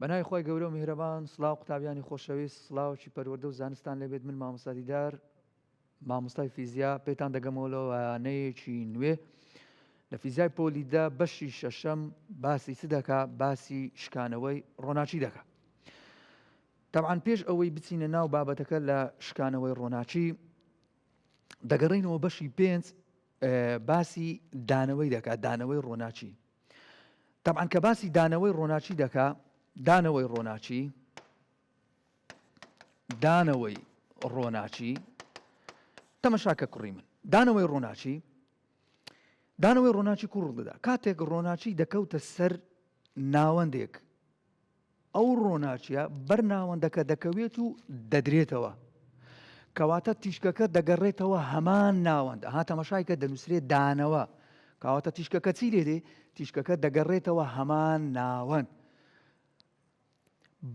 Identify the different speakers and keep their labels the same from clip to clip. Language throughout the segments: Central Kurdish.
Speaker 1: بەناوی خۆی گەورە و میهرەبان سڵاو قوتابیانی خۆشەویست سڵاوکی پەروەردە و زانستان لێبێت من مامۆستا دیدار مامۆستای فیزیا پێتان دەگەمەوە وانەیەکی نوێ لە فیزیای پۆلیدا بەشی شەشەم باسی چ دەکا باسی شکانەوەی ڕۆناچی دەکا. تەبعاً پێش ئەوەی بچینە ناو بابەتەکە لە شکانەوەی ڕۆناچی دەگەڕێنەوە بەشی پێنج باسی دانەوەی دەکا دانەوەی ڕۆناچی. تەبعاً کە باسی دانەوەی ڕۆناچی دەکا دانەوەی ڕۆناچی تەمەشاکە کوڕی من دانەوەی ڕۆناچی کوڕ دەدا کاتێک ڕۆناچی دەکەوتە سەر ناوەندێک ئەو ڕۆناچیە بەر ناوەندەکە دەکەوێت و دەدرێتەوە کەواتە تیشکەکە دەگەڕێتەوە هەمان ناوەند ها تەمەشایکە دەنووسرێت دانەوە کەواتە تیشکەکە چی لێدێ تیشکەکە دەگەڕێتەوە هەمان ناوەند.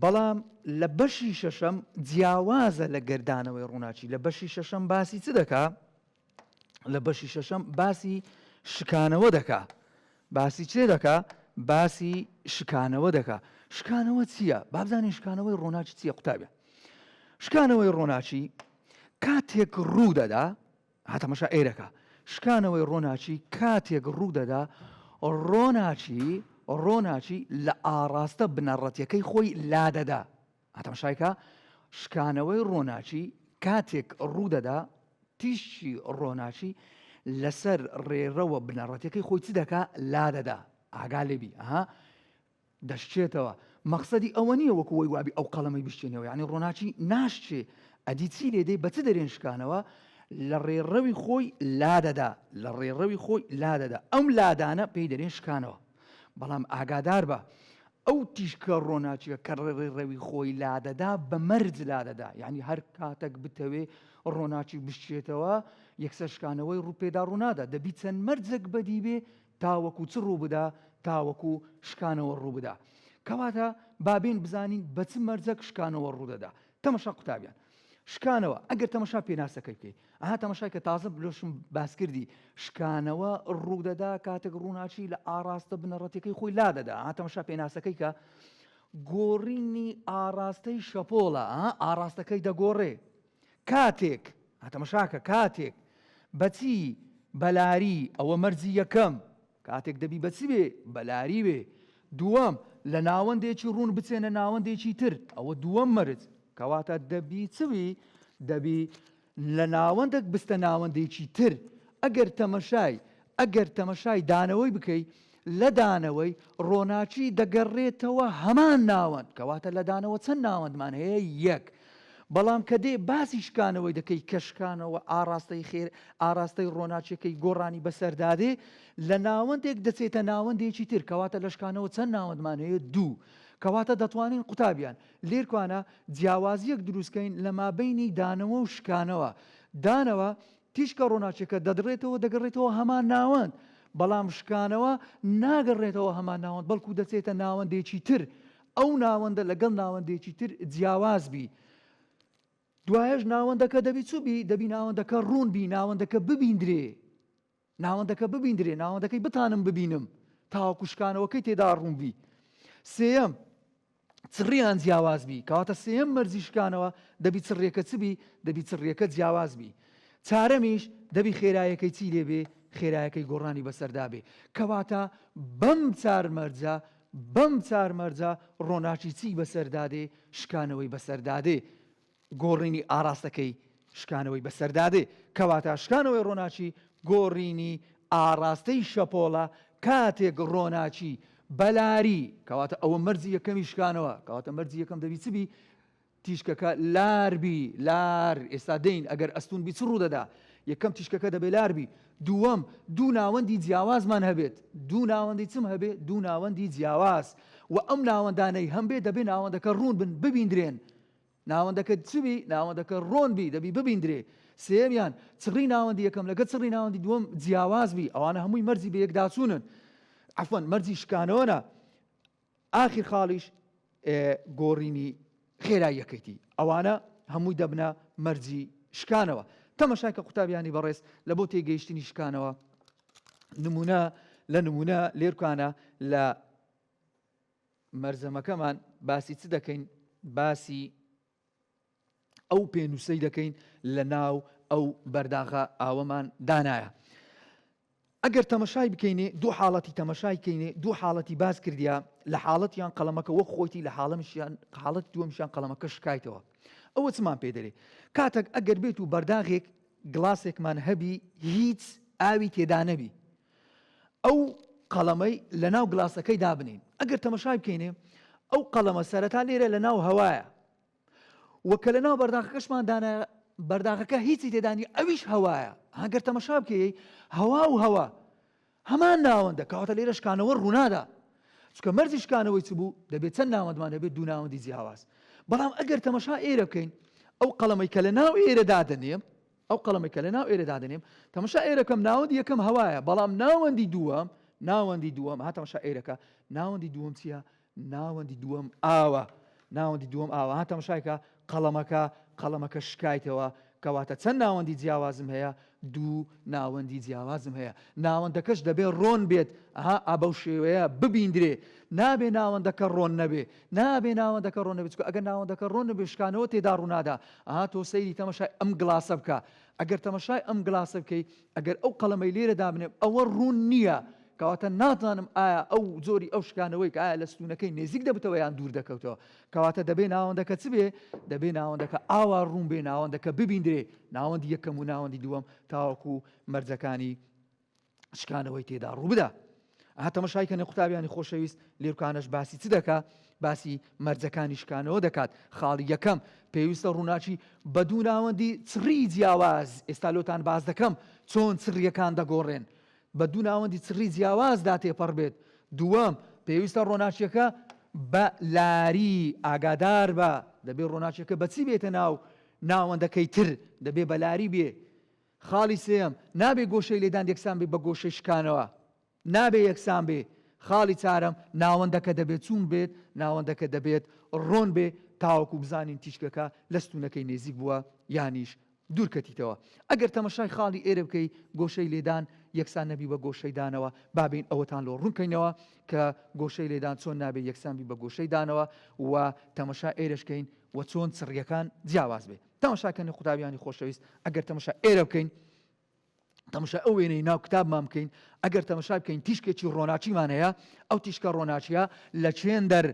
Speaker 1: بەڵام لە بەشی شەشەم جیاوازە لە گەردانەوەی ڕۆناچی لە بەشی شەشەم باسی چ دەکا لە بەشی شەشەم باسی شکانەوە دەکا باسی چێ دەکا باسی شکانەوە دەکا. شکانەوە چییە؟ بابزانین شکانەوەی ڕۆناچی چییە قوتابە؟ شکانەوەی ڕۆناچی کاتێک ڕوو دەدا هاتەمەشا ئێرەکە شکانەوەی ڕۆناچی کاتێک ڕوو دەدا ڕۆناچی لە ئاراستە بنەڕەتیەکەی خۆی لادەدا. هاتەمەشایکە شکانەوەی ڕۆناچی کاتێک ڕوو دەدا تیشی ڕۆناچی لەسەر ڕێڕەوە بنەڕەتیەکەی خۆی چ دەکا لادەدا ئاگا لێبی دەشتێتەوە. مەقسەدی ئەوە نییە وەکو وەی وابی ئەو قەڵەمەی بشتێنەوە یعنی ڕۆناچی ناشتێ ئەدی چی لێدەی بە چ دەرێن شکانەوە لە ڕێڕەوی خۆی لادەدا ئەم لادانە پێی دەرێن شکانەوە. بەڵام ئاگادار بە ئەو تیشکە ڕۆناچیە کە ڕێڕەوی خۆی لادەدا بە مەرج لادەدا یعنی هەر کاتێک بتەوێ ڕۆناچی بشتێتەوە یەکسەر شکانەوەی ڕووپێدا ڕوونادا دەبی چەند مەرجێک بەدی بێ تاوەکو چ ڕوو بدا تاوەکو شکانەوە ڕوو بدا. کەواتە بابین بزانین بە چ مەرجەک شکانەوە ڕوودەدا. تەمەشا قوتابیان شکانەوە ئەگەر تەمەشا پێناسەکەی بکەیت تەمەشای کە تازە بلۆشم باس کردی شکانەوە ڕوودەدا کاتێک ڕووناچی لە ئاراستە بنەڕەتیەکەی خۆی لادەدا تەمەشا پێناسەکەی کە گۆڕینی ئاراستەی شەپۆڵە ئاراستەکەی دەگۆڕێ کاتێک تەمەشاکە کاتێک بەچی بەلاری ئەوە مەرجی یەکەم کاتێک دەبی بەچی بێ بەلاری بێ دووەم لە ناوەندێکی ڕوون بچێنە ناوەندێکی تر ئەوە دووەم مەرج کەواتە دەبی چوی دەبی لە ناوەندێک بستە ناوەندێکی تر ئەگەر تەمەشای دانەوەی بکەی لە دانەوەی ڕۆناچی دەگەڕێتەوە هەمان ناوەند کەواتە لە دانەوە چەند ناوەندمان هەیە یەک. بەڵام کە دێ باسی شکانەوەی دەکەی کە شکانەوە ئاراستەی ڕۆناچیەکەی گۆڕانی بەسەردادێ لە ناوەندێک دەچێتە ناوەندێکی تر کەواتە لە شکانەوە چەند ناوەندمان هەیە دوو. کەواتە دەتوانین قوتابیان لێرکوانە جیاوازیەک دروستکەین لە مابەینی دانەوە و شکانەوە. دانەوە تیشکە ڕۆناچیەکە دەگەڕێتەوە هەمان ناوەند بەڵام شکانەوە ناگەڕێتەوە هەمان ناوەند بەڵکو دەچێتە ناوەندێکی تر ئەو ناوەندە لەگەڵ ناوەندێکی تر جیاواز بی. دوایەش ناوەندەکە دەبی چوبی دەبی ناوەندەکە ڕوون بی ناوەندەکە ببیندرێ ناوەندەکەی بتانم ببینم تاوەکو شکانەوەکەی تێدا ڕوون بی. سێەم چڕیان جیاواز بی کەواتە سێەم مەرجی شکانەوە دەبی چڕێکە چبی دەبی چڕێکە جیاواز بی. چارەمیش دەبی خێرایەکەی چی لێبێ خێرایەکەی گۆڕانی بەسەردا بێ کەواتە بەم چار مەرجە ڕۆناچی چی بەسەردادێ شکانەوەی بەسەردادێ گۆڕینی ئاراستەکەی شکانەوەی بەسەردادێ کەواتە شکانەوەی ڕۆناچی گۆڕینی ئاراستەی شەپۆڵە کاتێک ڕۆناچی بەلاری کەواتە ئەوە مەرجی یەکەمی شکانەوە کەواتە مەرجی یەکەم دەبی چبی تیشکەکە لاربی ئێستا دەین ئەگەر ئەستون بی چ ڕوو دەدا یەکەم تیشکەکە دەبێ لاربی دووەم دوو ناوەندی جیاوازمان هەبێت دوو ناوەندی چم هەبێ دوو ناوەندی جیاواز و ئەم ناوەندانەی هەم بێ دەبێ ناوەندەکە ڕوون بن ببیندرێن ناوەندەکە چبی ناوەندەکە ڕۆن بی دەبی ببیندرێ. سێمیان چڕی ناوەندی یەکەم لەگە چڕی ناوەندی دووەم جیاواز بی ئەوانە هەمووی مەرجی بە یەکداچوونن عەفوەن مەرجی شکانەوەنە ئاخر خاڵیش گۆڕینی خێراییەکەیتی ئەوانە هەمووی دەبنە مەرجی شکانەوە. تەمەشاکە قوتابیانی بەڕێز لە بۆ تێگەیشتنی شکانەوە نمونە لێرکانە لە مەرزەمەکەمان باسی چ دەکەین باسی ئەو پێنووسەی دەکەین لە ناو ئەو بەرداغە ئاوەمان دانایە. ئەگەر تەمەشای بکەینێ دوو حاڵەتی تەمەشای کەینێ دوو حاڵەتی باز کردیا لە حاڵەتیان قەڵەمەکە وەک خۆیتی لە حاڵەت دووەمشیان قەڵەمەکە شکایتەوە. ئەوە چمان پێ دەرێ کاتێک ئەگەر بێت و بەرداغێک گڵاسێکمان هەبی هیچ ئاوی تێدا نەبی ئەو قەڵەمەی لە ناو گڵاسەکەی دابنین. ئەگەر تەمەشای بکەینێ ئەو قەڵەمە سەرەتا لێرە لە ناو هەوایە وەکە لە ناو بەرداغەکەشمان دانایە بەرداغەکە هیچی تێدانی ئەویش هەوایە. هەگەر تەمەشا بکەی هەوا و هەوا هەمان ناوەندە کەواتە لێرە شکانەوە ڕوونادا چکە مەرجی شکانەوەی چ بوو دەبێت چەند ناوەندمان هەبێت دوو ناوەندی جیاواز. بەڵام ئەگەر تەمەشا ئێرە بکەین ئەو قەڵەمەی کە لە ناو ئێرەدا دەنێم ئەو قەڵەمەی کە لە ناو ئێرەدا دەنێم تەمەشا ئێرەکەم ناوەندی یەکەم هەوایە بەڵام ناوەندی دووەم ها تەمەشا ئێرەکە ناوەندی دووەم چییە؟ ناوەندی دووەم ئاوە. ناوەندی دووەم ئاوە ها تەمەشایکە قەڵەمەکە شکایتەوە کەواتە چەند ناوەندی جیاوازم هەیە؟ دوو ناوەندی جیاوازم هەیە. ناوەندەکەش دەبێت ڕۆن بێت ئەبەو شێوەیە ببیندرێ نابێ ناوەندەکە ڕۆن نەبێ ناوەندەکە ڕۆن نەبێت ئەگەر ناوەندەکە ڕۆن نەبێ شکانەوە تێدا ڕوونادا تۆ سەیری تەمەشای ئەم گڵاسە بکە. ئەگەر تەمەشای ئەم گڵاسە بکەی ئەگەر ئەو قەڵەمەی لێرە دابنێ ئەوە ڕوون نییە کەواتە ناتوانم ئایا ئەو زۆری ئەو شکانەوەی کە ئایا لە ستونەکەی نێزیک دەبتەوە یان دوور دەکەوتەوە کەواتە دەبێ ناوەندەکە چ بێ؟ دەبێ ناوەندەکە ئاوا ڕوون بێ ناوەندەکە ببیندرێ ناوەندی یەکەم و ناوەندی دووەم تاوەکو مەرجەکانی شکانەوەی تێدا ڕوو بدە. تەمەشایکەنێ قوتابیانی خۆشەویست لێرکانەش باسی چ دەکات؟ باسی مەرجەکانی شکانەوە دەکات. خاڵی یەکەم پێویستە ڕووناچی بە دوو ناوەندی چڕی جیاواز ئێستا لۆتان باز دەکەم چۆن چڕیەکان دەگۆڕێن بە دوو ناوەندی چڕی جیاوازدا تێپەڕ بێت. دووەم پێویستە ڕۆناچیەکە بە لاری ئاگادار بە دەبێت ڕۆناچیەکە بەچی بێتە ناو ناوەندەکەی تر دەبێ بە لاری بێ. خاڵی سێم نابێ گۆشەی لێدان یەکسان بێ بە گۆشەی شکانەوە نابێ یەکسان بێ. خاڵی چارەم ناوەندەکە دەبێت چوون بێت ناوەندەکە دەبێت ڕۆن بێ تاوەکو بزانین تیشکەکە لە ستونەکەی نێزیک بووە یانیش دوورکەتیتەوە. ئەگەر تەمەشای خاڵی ئێرە بکەی گۆشەی لێدان یەکسان نەبی بە گۆشەی دانەوە بابین ئەوەتان لۆ ڕوونکەینەوە کە گۆشەی لێدان چۆن نابێت یەکسانبی بە گۆشەی دانەوە و تەمەشا ئێرەشکەین و چۆن چڕیەکان جیاواز بێ. تەمەشاکەنی قوتابیانی خۆشەویست ئەگەر تەمەشا ئێرە بکەین تەمەشا ئەو وێنەی ناو کتابمان بکەین ئەگەر تەمەشا بکەین تیشکێکی ڕۆناچیمان هەیە ئەو تیشکە ڕۆناچیە لە چێندەر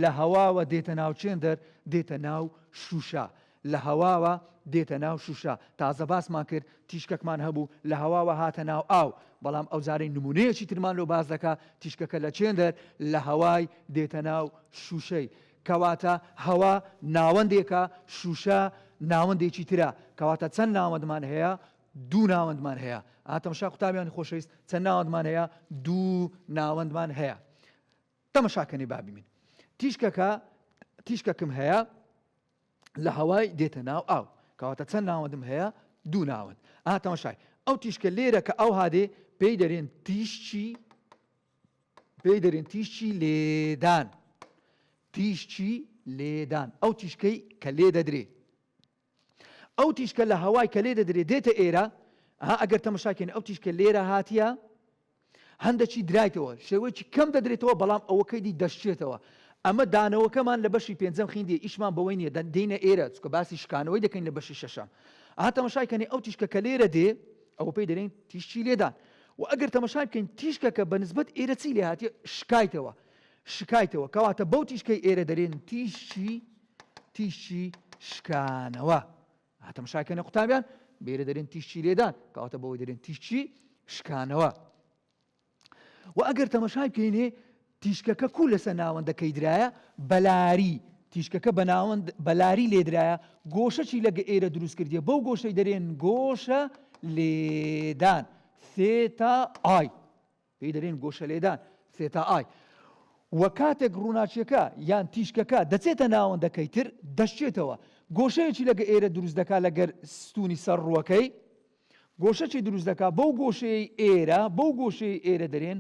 Speaker 1: لە هەواوە دێتە ناو چێندەر دێتە ناو شوشە لە هەواوە دێتە ناو شوشە. تازە باسمان کرد تیشکەکمان هەبوو لە هەواوە هاتە ناو ئاو بەڵام ئەو جارەی نمونەیەکی ترمان لۆ باز دەکا تیشکەکە لە چێندەر لە هەوای دێتە ناو شوشەی کەواتە هەوا ناوەندێکە شوشە ناوەندێکی ترە کەواتە چەند ناوەندمان هەیە؟ دوو ناوەندمان هەیە. تەمەشا قوتابیانی خۆشەویست چەند ناوەندمان هەیە؟ دوو ناوەندمان هەیە. تەمەشاکەنی بابی من تیشکەکەم هەیە لە هەوای دێتە ناو ئاو کەواتە چەند ناوەندم هەیە؟ دوو ناوەند. تەمەشای ئەو تیشکە لێرە کە ئەو هادێ پێی دەرێن تیشکی لێدان ئەو تیشکەی کە لێ دەدرێ ئەو تیشکە لە هەوای کە لێ دەدرێ دێتە ئێرە ئەگەر تەمەشاکەین ئەو تیشکە لێرە هاتیە هەندێکی درایتەوە شێوەیەکی کەم دەدرێتەوە بەڵام ئەوەکەیدی دەشتێتەوە. ئەمە دانەوەکەمان لە بەشی پێنجەم خوێندی ئیشمان بەوەی نییە دێنە ئێرە چکە باسی شکانەوەی دەکەین لە بەشی شەشەم. تەمەشایکەنی ئەو تیشکە کە لێرە دێ ئەوە پێی دەرێن تیشکی لێدان و ئەگەر تەمەشای بکەین تیشکەکە بە نسبەت ئێرە چی لێ هاتیە؟ شکایتەوە کەواتە بەو تیشکەی ئێرە دەرێن تیشکی شکانەوە. تەمەشایکەنی قوتابیان بێرە دەرێن تیشکی لێدان کەواتە بەوەی دەرێن تیشکی شکانەوە. و ئەگەر تەمەشای بکەینێ تیشکەکە کو لەسەر ناوەندەکەی درایە بەلاری تیشکەکە بەلاری لێدرایە گۆشەی لەگە ئێرە دروست کردیە بەو گۆشەی دەرێن گۆشە لێدان ثێتا ئای پێی دەرێن گۆشە لێدان ثێتا ئای. وە کاتێک ڕووناچیەکە یان تیشکەکە دەچێتە ناوەندەکەی تر دەشتێتەوە گۆشەیەکی لەگە ئێرە دروست دەکات لەگەر ستونی سەر ڕووەکەی گۆشەی دروست دەکات بەو گۆشەی ئێرە دەرێن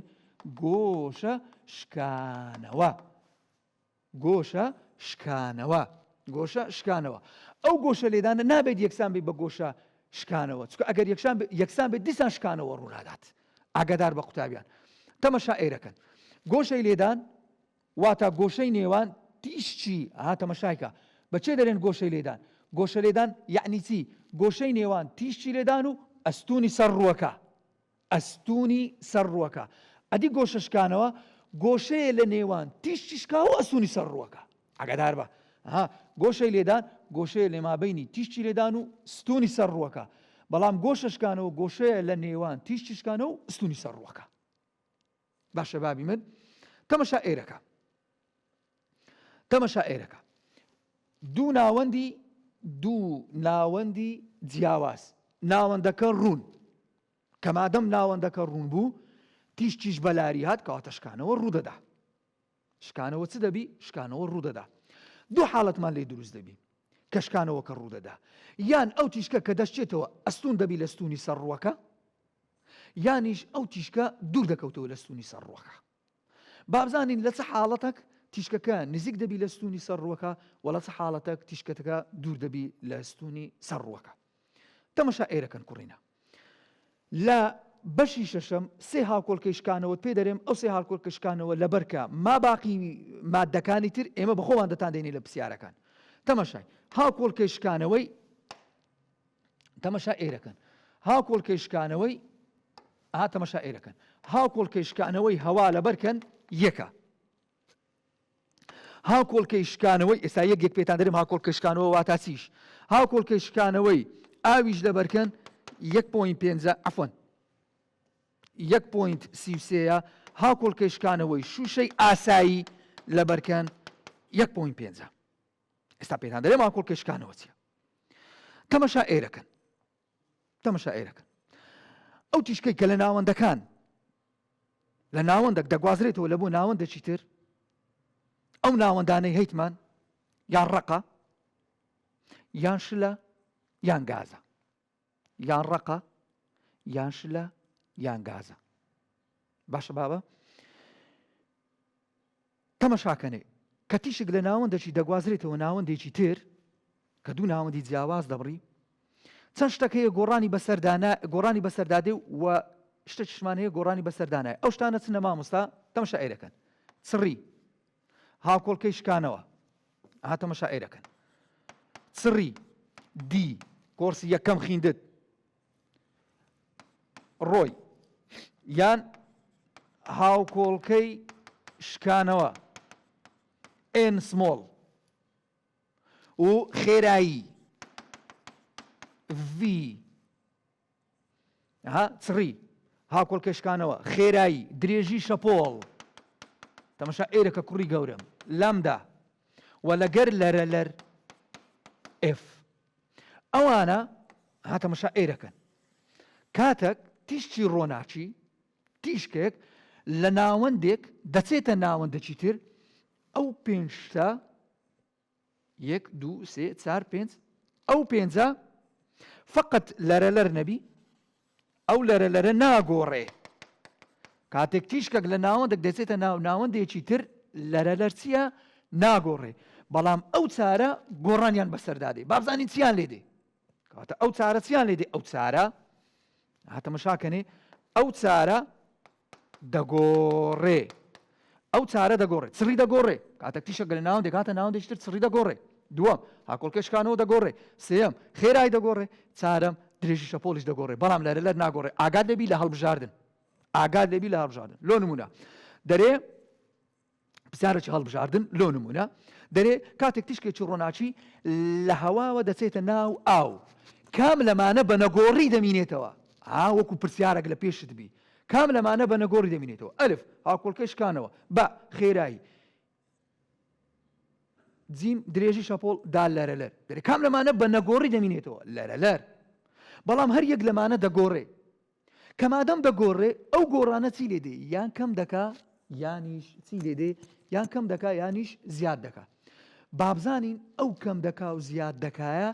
Speaker 1: گۆشە شکانەوە. ئەو گۆشە لێدانە نابێت یەکسان بێت بە گۆشە شکانەوە چکە ئەگەر یەکسان بێت دیسان شکانەوە ڕوونادات. ئاگادار بە قوتابیان تەمەشا ئێرەکەن گۆشەی لێدان واتە گۆشەی نێوان تیشچی تەماشایکە بەچێ دەرێن گۆشەی لێدان گۆشە لێدان یعنی چی گۆشەی نێوان تیشتی لێدان و ئەستوونی سەر ڕووەکە ئەستوونی سەر ڕووەکە ئەدی گۆشەشکانەوە گۆشەیە لە نێوان تیشتی شکاوە و ئەستوونی سەر ڕووەکە ئاگادار بە گۆشەی لێدان گۆشەیە لە مابەینی تیشتی لێدان و ستوونی سەر ڕووەکە بەڵام گۆشەشکانەوە گۆشەیە لە نێوان تیشتی شکانە و ئەستوونی سەر ڕووەکە باشە بابی من تەمەشا ئێرەکە دوو ناوەندی جیاواز ناوەندەکە ڕوون کەمادەم ناوەندەکە ڕوون بوو تیشتیش بەلاری هات کەواتە شکانەوە ڕوودەدا شکانەوە چ دەبی شکانەوە ڕوودەدا دوو حاڵەتمان لێ دروست دەبی کە شکانەوە کە ڕوودەدا یان ئەو تیشکە کە دەشتێتەوە ئەستون دەبی لە ستوونی سەر ڕووەکە یانیش ئەو تیشکە دوور دەکەوتەوە لە ستوونی سەر ڕووەکە بابزانین لە چ حاڵەتێک تیشکەکە نزیک دەبی لە ستوونی سەر ڕووەکە وەڵە چ حاڵەتێک تیشکەکە دوور دەبی لە ستوونی سەر ڕووەکە تەمەشا ئێرەکەن کوڕینە لە بەشی شەشەم سێ هاوکۆڵکەی شکانەوە پێ دەرێم ئەو سێ هاوکۆڵکە شکانەوە لەبەرکە ما باقی مادەکانی تر ئێمە بەخۆمان دەتان دێنێ لە پرسیارەکان تەمەشای هاوکۆڵکەی شکانەوەی تەمەشا ئێرەکەن هاوکۆڵکەی شکانەوەی تەمەشا ئێرەکەن هاوکۆڵکەی شکانەوەی هەوا لەبەرکەن یەکە هاوکۆڵکەی شکانەوەی ئێستا یەک پێتان دەرێم هاوکۆڵکەی شکانەوە واتا چیش هاوکۆڵکەی شکانەوەی ئاویش لەبەرکەن 1.5 عەفوەن 1.33 هاوکۆڵکەی شکانەوەی شوشەی ئاسایی لەبەرکەن 1.5 ئێستا پێتان دەرێم هاوکۆڵکەی شکانەوە چییە تەمەشا ئێرەکەن ئەو تیشکەی کە لە ناوەندەکان لە ناوەندێک دەگوازرێتەوە لە بۆ ناوەندێکی تر ئەو ناوەندانەی هەیتمان یان ڕقە یان شلە یان گازە یان ڕقە یان شلە یان گازە باشە بابە تەمەشاکەنێ کە تیشک لە ناوەندێکی دەگوازرێتەوە ناوەندێکی تر کە دوو ناوەندی جیاواز دەبڕی چەند شتەکەیە گۆڕانی بەسەردادێ و شتێکیشمان هەیە گۆڕانی بەسەردانایە ئەو شتانە چنە مامۆستا تەمەشا ئێرەکەن چڕی هاوکۆڵکەی شکانەوە تەمەشا ئێرەکەن چڕی دی کۆرسی یەکەم خوێندت ڕۆی یان هاوکۆڵکەی شکانەوە ئێن سمۆڵ و خێرایی ڤی چڕی هاوکۆڵکەی شکانەوە خێرایی درێژی شەپۆڵ تەمەشا ئێرەکە کوڕی گەورم لامدا و لەگەر لەرەلەر ئف ئەوانە تەمەشا ئێرەکەن کاتێک تیشتی ڕۆناچی تیشکێک لە ناوەندێک دەچێتە ناوەندێکی تر ئەو پێنجتە 1 2 3 4 5 ئەو پێنجە فقط لەرەلەر نەبی ئەو لەرەلەرە ناگۆڕێ کاتێک تیشکێک لە ناوەندێک دەچێتە ناوەندێکی تر لەرەلەر چییە ناگۆڕێ بەڵام ئەو چارە گۆڕانیان بەسەردادێ بابزانین چیان لێدێ کاتە ئەو چارە چیان لێدێ ئەو چارە تەمەشاکەنێ ئەو چارە دەگۆڕێ ئەو چارە دەگۆڕێ چڕی دەگۆڕێ کاتێک تیشک لە ناوەندێک هاتە ناوەندێکی تر چڕی دەگۆڕێ دووەم هاوکۆڵکەی شکانەوە دەگۆڕێ سێەم خێرایی دەگۆڕێ چارەم درێژی شەپۆڵیش دەگۆڕێ بەڵام لەرەلەر ناگۆڕێ ئاگاد لەبی لە هەڵبژاردن لۆ نمونە دەرێ پرسیارێکی هەڵبژاردن لۆ نمونە دەرێ کاتێک تیشکێکی ڕۆناچی لە هەواوە دەچێتە ناو ئاو کام لەمانە بە نەگۆڕی دەمینێتەوە وەکو پرسیارێک لە پێشت بی کام لەمانە بە نەگۆڕی دەمینێتەوە ئەلف هاوکۆڵکەی شکانەوە بە خێرایی جیم درێژی شەپۆڵ دا لەرەلەر دەرێ کام لەمانە بە نەگۆڕی دەمینێتەوە لەرەلەر بەڵام هەر یەک لەمانە دەگۆڕێ کەمادەم دەگۆڕێ ئەو گۆڕانە چی لێدێ یان کەم دەکا یانیش چی لێدێ یان کەم دەکا یانیش زیاد دەکا بابزانین ئەو کەم دەکا و زیاد دەکایە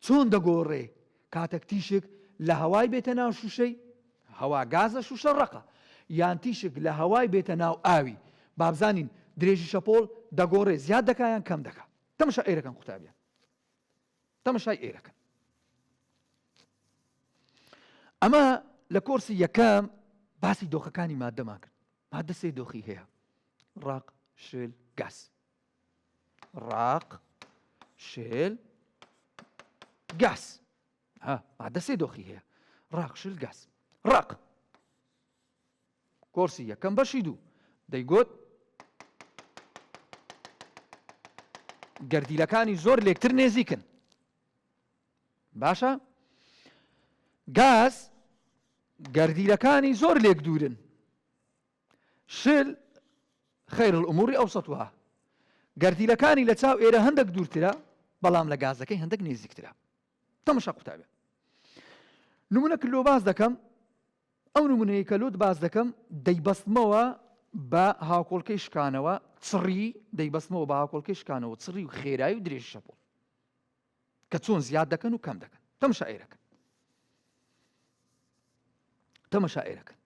Speaker 1: چۆن دەگۆڕێ کاتێک تیشک لە هەوای بێتە ناو شوشەی هەوا گازە شوشە ڕقە یان تیشک لە هەوای بێتە ناو ئاوی بابزانین درێژی شەپۆڵ دەگۆڕێ زیاد دەکا یان کەم دەکا تەمەشا ئێرەکەن قوتابیان تەمەشای ئێرەکەن ئەمە لە کۆرسی یەکەم باسی دۆخەکانی مادەمان کرد مادە سێ دۆخی هەیە ڕاق شل گاز ڕاق شێل گاز مادە سێ دۆخی هەیە ڕاق شل گاز ڕاق کۆرسی یەکەم بەشی دوو دەیگوت گەردیلەکانی زۆر لێکتر نێزیکن باشە گاز گەردیلەکانی زۆر لێک دوورن شل خەیر الئوموری ئەوسەطوها گەردیلەکانی لە چاو ئێرە هەندێک دوورترە بەڵام لە گازەکەی هەندێک نێزیکترە تەماشا قوتابێ نمونەکە لۆ باز دەکەم ئەو نمونەیە کە لۆت باز دەکەم دەیبەستمەوە بە هاوکۆڵکەی شکانەوە چڕی دەیبەستمەوە بە هاوکۆڵکەی شکانەوە چڕی و خێرایی و درێژی شەپۆڵ کە چۆن زیاد دەکەن و کەم دەکەن تەماشا ئێرەکەن تەماشا ئێرەکەن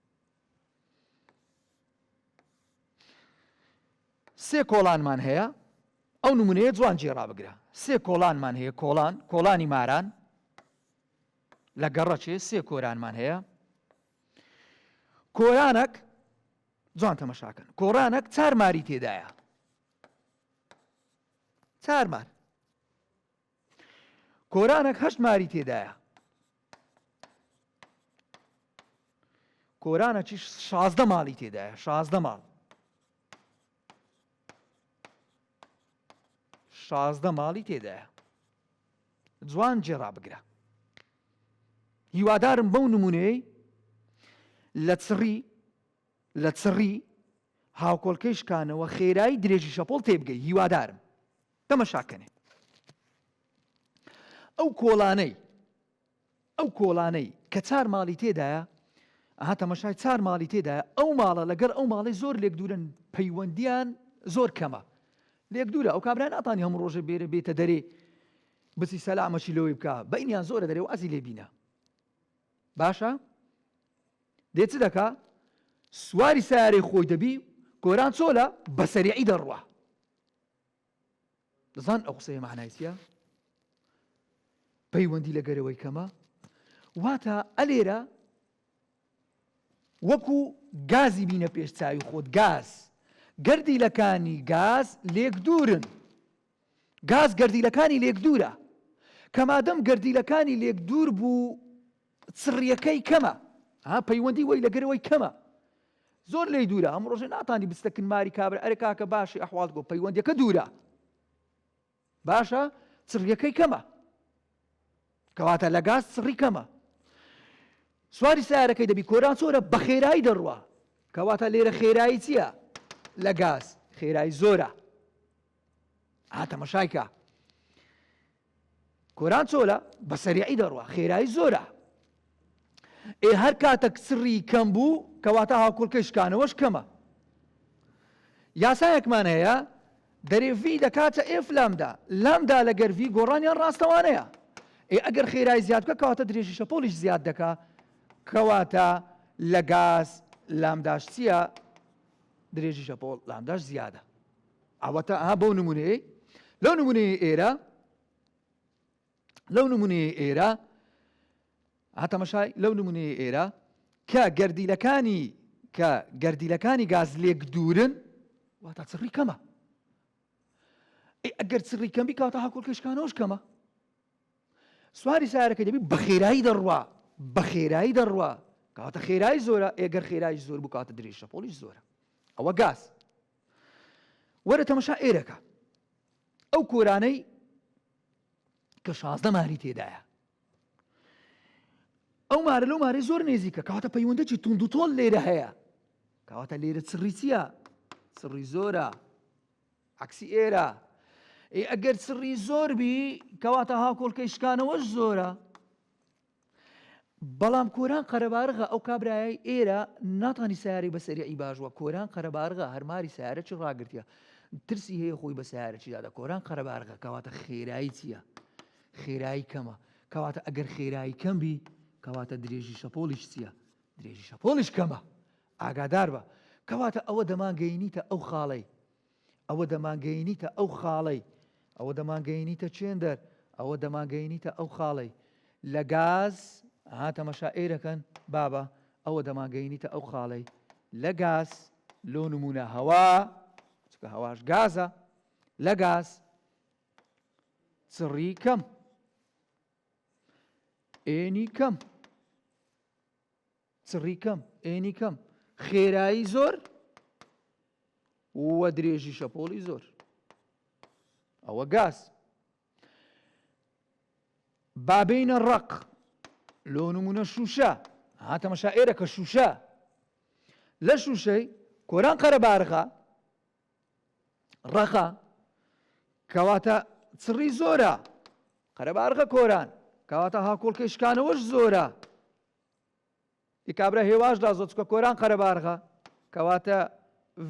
Speaker 1: سێ کۆڵانمان هەیە ئەو نمونەیە جوان جێڕا بگرە سێ کۆڵانمان هەیە کۆڵانی ماران لە گەڕەچێ سێ کۆرانمان هەیە کۆرانێک جوان تەماشاکەن کۆڕانێک چار ماری تێدایە چار مار کۆرانێک هەشت ماری تێدایە کۆرانێکی 16 ماڵی تێدایە 16 ماڵ 16 ماڵی تێدایە جوان جێڕا بگرە هیوادارم بەو نمونەی لە چڕی هاوکۆڵکەی شکانەوە خێرایی درێژی شەپۆڵ تێبگەی هیوادارم تەماشاکەنێ ئەو کۆڵانەی کە چار ماڵی تێدایە تەماشای چار ماڵی تێدایە ئەو ماڵە لەگەر ئەو ماڵی زۆر لێک دوورن پەیوەندیان زۆر کەمە لێک دوورە ئەو کابرا ناتوانێ هەموو ڕۆژێ بێرە بێتە دەرێ بچی سەلامەشی لەوەی بکە بەینیان زۆرە دەرێ وازی لێ بینە باشە دێ چ دەکا سواری سیارەی خۆی دەبی کۆران چۆلە بە سەریعی دەڕوا دەزان ئەو قسەیە معنای چییە پەیوەندی لەگەرەوەی کەمە واتە ئەلێرە وەکو گازی بینە پێش چاوی خۆت گاز گەردیلەکانی گاز لێک دوورن گاز گەردیلەکانی لێک دوورە کەمادەم گەردیلەکانی لێک دوور بوو چڕیەکەی کەمە پەیوەندی وەی لەگەرەوەی کەمە زۆر لێی دوورە ئەم ڕۆژێ ناتانی بستەکن ماری کابرا ئەرێ کاکە باشی ئەحواڵ گۆ پەیوەندیەکە دوورە باشە چڕیەکەی کەمە کەواتە لە گاز چڕی کەمە سواری سیارەکەی دەبی کۆران چۆرە بە خێرایی دەڕوا کەواتە لێرە خێرایی چییە لە گاز خێرایی زۆرە تەماشایکە کۆران چۆلە بە سەریعی دەڕوا خێرایی زۆرە هەر کاتێک چڕی کەم بوو کەواتە هاوکۆڵکەی شکانەوەش کەمە یاسایەکمان هەیە دەرێڤی دەکاتە ئێف لامدا لەگەر ڤی گۆڕانیان ڕاستەوانەیە ئەگەر خێرایی زیاد بکە کەواتە درێژی شەپۆڵیش زیاد دەکا کەواتە لە گاز لامداش چییە درێژی شەپۆڵ لامداش زیادە ئەوەتە بەو نمونەیە لەو نمونەیە ئێرە تەماشای لەو نمونەیە ئێرە کە گەردیلەکانی گاز لێک دوورن واتە چڕی کەمە ئەگەر چڕی کەمبی کەواتە هاوکۆڵکەی شکانەوەش کەمە سواری سیارەکەی دەبی بە خێرایی دەڕوا کەواتە خێرایی زۆرە ئێگەر خێرایی زۆر بوو کەواتە درێژی شەپۆڵیش زۆرە ئەوە گاز وەرە تەماشا ئێرەکە ئەو کۆرانەی کە 16 ماری تێدایە ئەو مارە لەو مارەی زۆر نێزیکە کەواتە پەیوەندێکی توند و تۆڵ لێرە هەیە کەواتە لێرە چڕی چییە چڕی زۆرە عەکسی ئێرە ئەگەر چڕی زۆر بی کەواتە هاوکۆڵکەی شکانەوەش زۆرە بەڵام کۆران قەرەبارغە ئەو کابرایە ئێرە ناتوانی سیارەی بە سەریعی باشوە کۆران قەرەبارغە هەرماری سیارەی ڕاگرتیە ترسی هەیە خۆی بە سیارەی دادا کۆران قەرەبارغە کەواتە خێرایی چییە خێرایی کەمە کەواتە ئەگەر خێرایی کەم بی کەواتە درێژی شەپۆڵیش چییە درێژی شەپۆڵیش کەمە ئاگادار بە کەواتە ئەوە دەمانگەیەنیتە ئەوە دەمانگەیەنیتە چێندەر ئەوە دەمانگەیەنیتە ئەو خاڵەی لە گاز تەماشا ئێرەکەن بابە ئەوە دەمانگەیەنیتە ئەو خاڵەی لە گاز لۆ نمونە هەوا چکە هەواش گازە لە گاز چڕی کەم ئێنی کەم چڕی کەم ئێنی کەم خێرایی زۆر وە درێژی شەپۆڵی زۆر ئەوە گاز بابینە ڕق لۆ نمونە شوشە هاتەمەشا ئێرە کە شوشە لە شوشەی کۆران قەرەبارغا ڕەقا کەواتە چڕی زۆرە قەرەبارغە کۆران کەواتە هاکۆڵکەی شکانەوەش زۆرە کابرا هێواشدا زۆر چکە کۆران قەرەبارغا کەواتە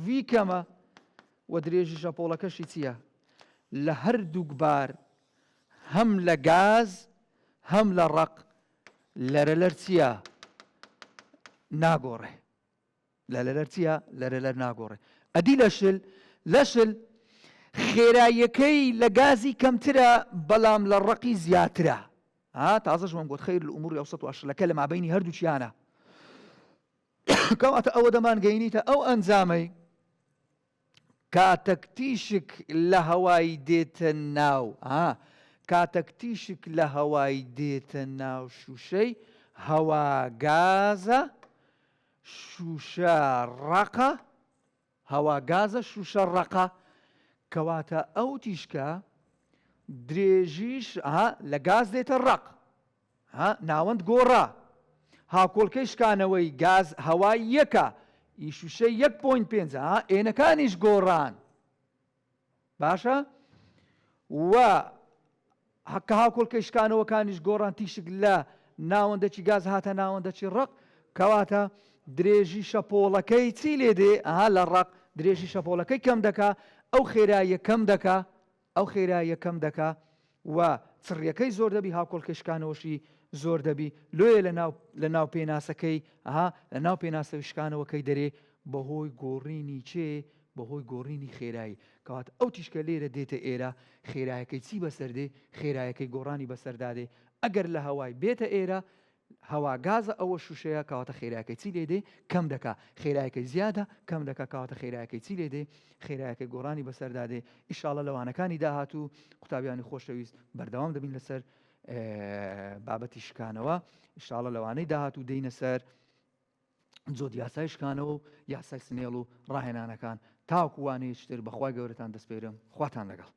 Speaker 1: ڤی کەمە و درێژی شەپۆڵەکەشی چییە لە هەردووک بار هەم لە گاز هەم لە ڕق لەرەلەر چییە ناگۆڕێ لەرەلەر چییە لەرەلەر ناگۆڕێ ئەدی لە شل خێراییەکەی لە گازی کەمترە بەڵام لە ڕقی زیاترە تازەشمان گوت خەیر الأمور ئەوسەط و ئەشلەکە لە مابەینی هەردووچیانە کەواتە ئەوە دەمانگەینیتە ئەو ئەنجامەی کاتەک تیشک لە هەوای دێتە ناو کاتەک تیشک لە هەوای دێتە ناو شوشەی هەوا گازە شوشە ڕقە هەوا گازە شوشە ڕقە کەواتە ئەو تیشکە درێژیش لە گاز دێتە ڕق ناوەند گۆڕا هاکۆڵکەی شکانەوەی گاز هەوای یەکە ئیشوشە 1.5 ئێنەکانیش گۆڕان باشە و کە هاکۆڵکەی شکانەوەکانیش گۆڕان تیشک لە ناوەندەکی گاز هاتە ناوەندەکی ڕق کەواتە درێژی شەپۆڵەکەی چی لێ دێ لە ڕق درێژی شەپۆڵەکەی کەم دەکا ئەو خێراییە کەم دەکا و چڕیەکەی زۆر دەبی هاکۆڵکەی شکانەوەشی زۆر دەبی لۆیە لە ناو پێناسەکەی لە ناو پێناسەوەی شکانەوەکەی دەرێ بەهۆی گۆڕینی بەهۆی گۆڕینی خێرایی کەواتە ئەو تیشکە لێرە دێتە ئێرە خێرایەکەی چی بەسەردێ خێرایەکەی گۆڕانی بەسەردادێ ئەگەر لە هەوای بێتە ئێرە هەوا گازە ئەوە شوشەیە کەواتە خێرایەکەی چی لێ دێ کەم دەکا خێرایەکەی زیادە کەم دەکا کەواتە خێرایەکەی چی لێ دێ خێرایەکەی گۆڕانی بەسەردادێ ئیشاڵە لەوانەکانی داهاتوو قوتابیانی خۆشەویست بەردەوام دەبین لەسەر بابەتی شکانەوە ئیشاڵە لەوانەی داهاتوو دێینە سەر جۆ یاسای شکانەوە و یاسای سنێڵ و ڕاهێنانەکان تاوەکو وانەیەشتر بەخوای گەورەتان دەسپێرم خواتان لەگەڵ